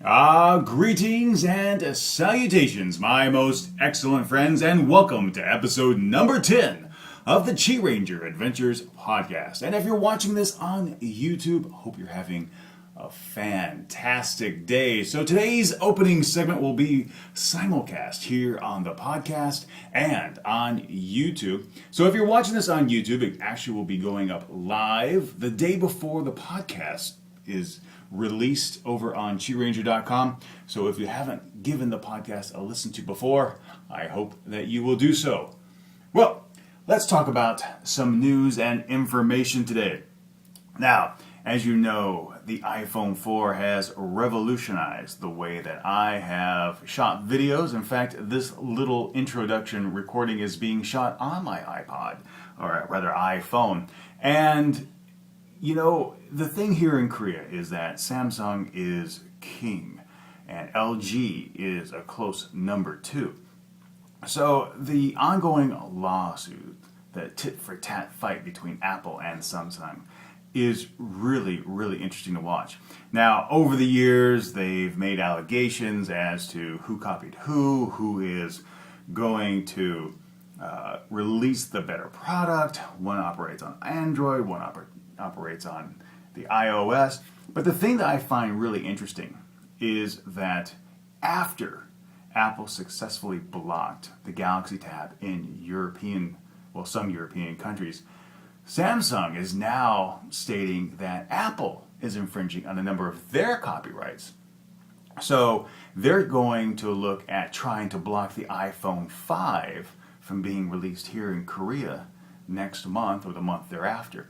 Greetings and salutations, my most excellent friends, and welcome to episode number 10 of the Chi Ranger Adventures podcast. And if you're watching this on YouTube, hope you're having a fantastic day. So today's opening segment will be simulcast here on the podcast and on YouTube. So if you're watching this on YouTube, it actually will be going up live the day before the podcast is released over on ChiRanger.com. So if you haven't given the podcast a listen to before, I hope that you will do so. Well, let's talk about some news and information today. Now, as you know, the iPhone 4 has revolutionized the way that I have shot videos. In fact, this little introduction recording is being shot on my iPod, or rather iPhone. And you know, the thing here in Korea is that Samsung is king and LG is a close number 2. So the ongoing lawsuit, the tit-for-tat fight between Apple and Samsung, is really, really interesting to watch. Now, over the years, they've made allegations as to who copied who is going to release the better product. One operates on Android, one operates on the iOS. But the thing that I find really interesting is that after Apple successfully blocked the Galaxy Tab in some European countries, Samsung is now stating that Apple is infringing on a number of their copyrights. So they're going to look at trying to block the iPhone 5 from being released here in Korea next month or the month thereafter.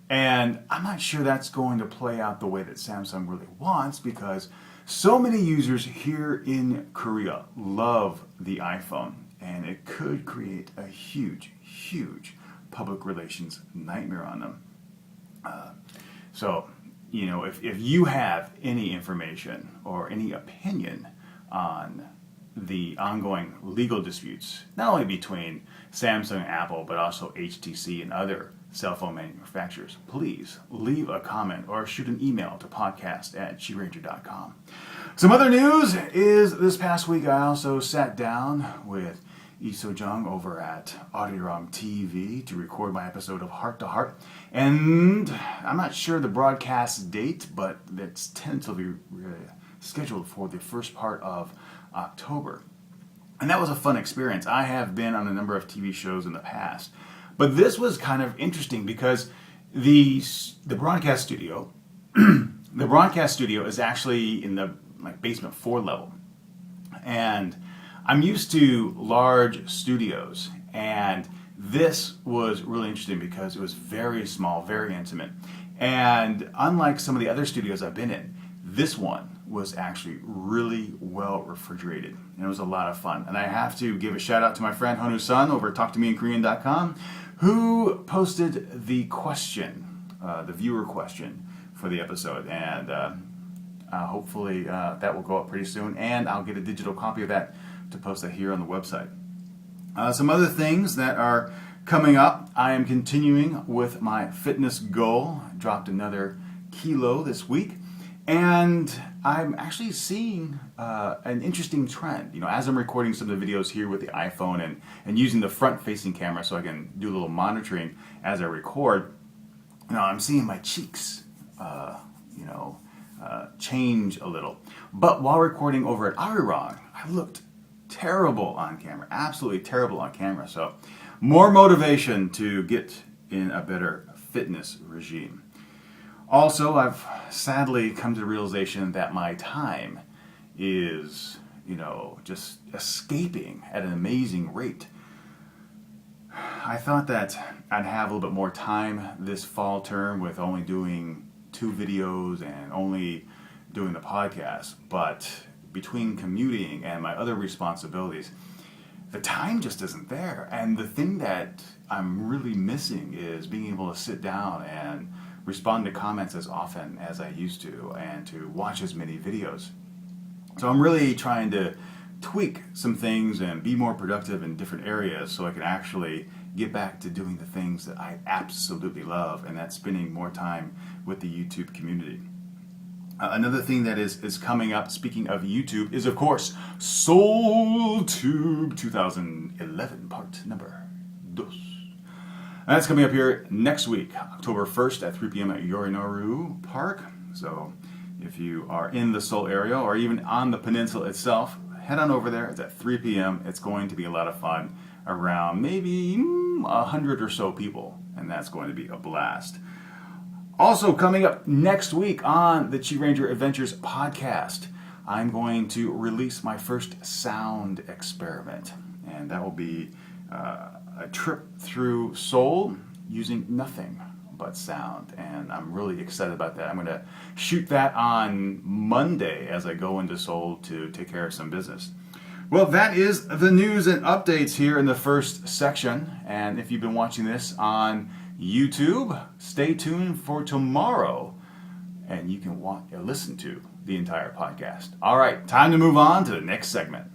And I'm not sure that's going to play out the way that Samsung really wants, because so many users here in Korea love the iPhone, and it could create a huge, huge public relations nightmare on them. So, you know, if you have any information or any opinion on the ongoing legal disputes, not only between Samsung and Apple, but also HTC and other cell phone manufacturers, please leave a comment or shoot an email to podcast@chiranger.com. Some other news is this past week I also sat down with Lee So-jung over at Audioram TV to record my episode of Heart to Heart. And I'm not sure the broadcast date, but it's tentatively scheduled for the first part of October. And that was a fun experience. I have been on a number of TV shows in the past, but this was kind of interesting because the broadcast studio, the broadcast studio is actually in the basement 4 level, and I'm used to large studios, and this was really interesting because it was very small, very intimate, and unlike some of the other studios I've been in, this one was actually really well refrigerated, and it was a lot of fun. And I have to give a shout out to my friend Honu Sun over at TalkToMeInKorean.com, who posted the question, the viewer question for the episode, and hopefully that will go up pretty soon, and I'll get a digital copy of that to post that here on the website. Some other things that are coming up: I am continuing with my fitness goal. I dropped another kilo this week, and I'm actually seeing an interesting trend. You know, as I'm recording some of the videos here with the iPhone and using the front-facing camera so I can do a little monitoring as I record, you know, I'm seeing my cheeks, change a little. But while recording over at Arirang, I looked terrible on camera, absolutely terrible on camera. So more motivation to get in a better fitness regime. Also, I've sadly come to the realization that my time is, just escaping at an amazing rate. I thought that I'd have a little bit more time this fall term with only doing 2 videos and only doing the podcast, but between commuting and my other responsibilities, the time just isn't there. And the thing that I'm really missing is being able to sit down and respond to comments as often as I used to, and to watch as many videos. So I'm really trying to tweak some things and be more productive in different areas so I can actually get back to doing the things that I absolutely love, and that's spending more time with the YouTube community. Another thing that is coming up, speaking of YouTube, is of course SoulTube 2011 part number 2. And that's coming up here next week, October 1st at 3 p.m. at Yorinoru Park. So if you are in the Seoul area or even on the peninsula itself, head on over there. It's at 3 p.m. It's going to be a lot of fun, around maybe 100 or so people, and that's going to be a blast. Also coming up next week on the Chi Ranger Adventures podcast, I'm going to release my first sound experiment, and that will be a trip through Seoul using nothing but sound, and I'm really excited about that. I'm going to shoot that on Monday as I go into Seoul to take care of some business. Well, that is the news and updates here in the first section, and if you've been watching this on YouTube, stay tuned for tomorrow, and you can listen to the entire podcast. All right, time to move on to the next segment.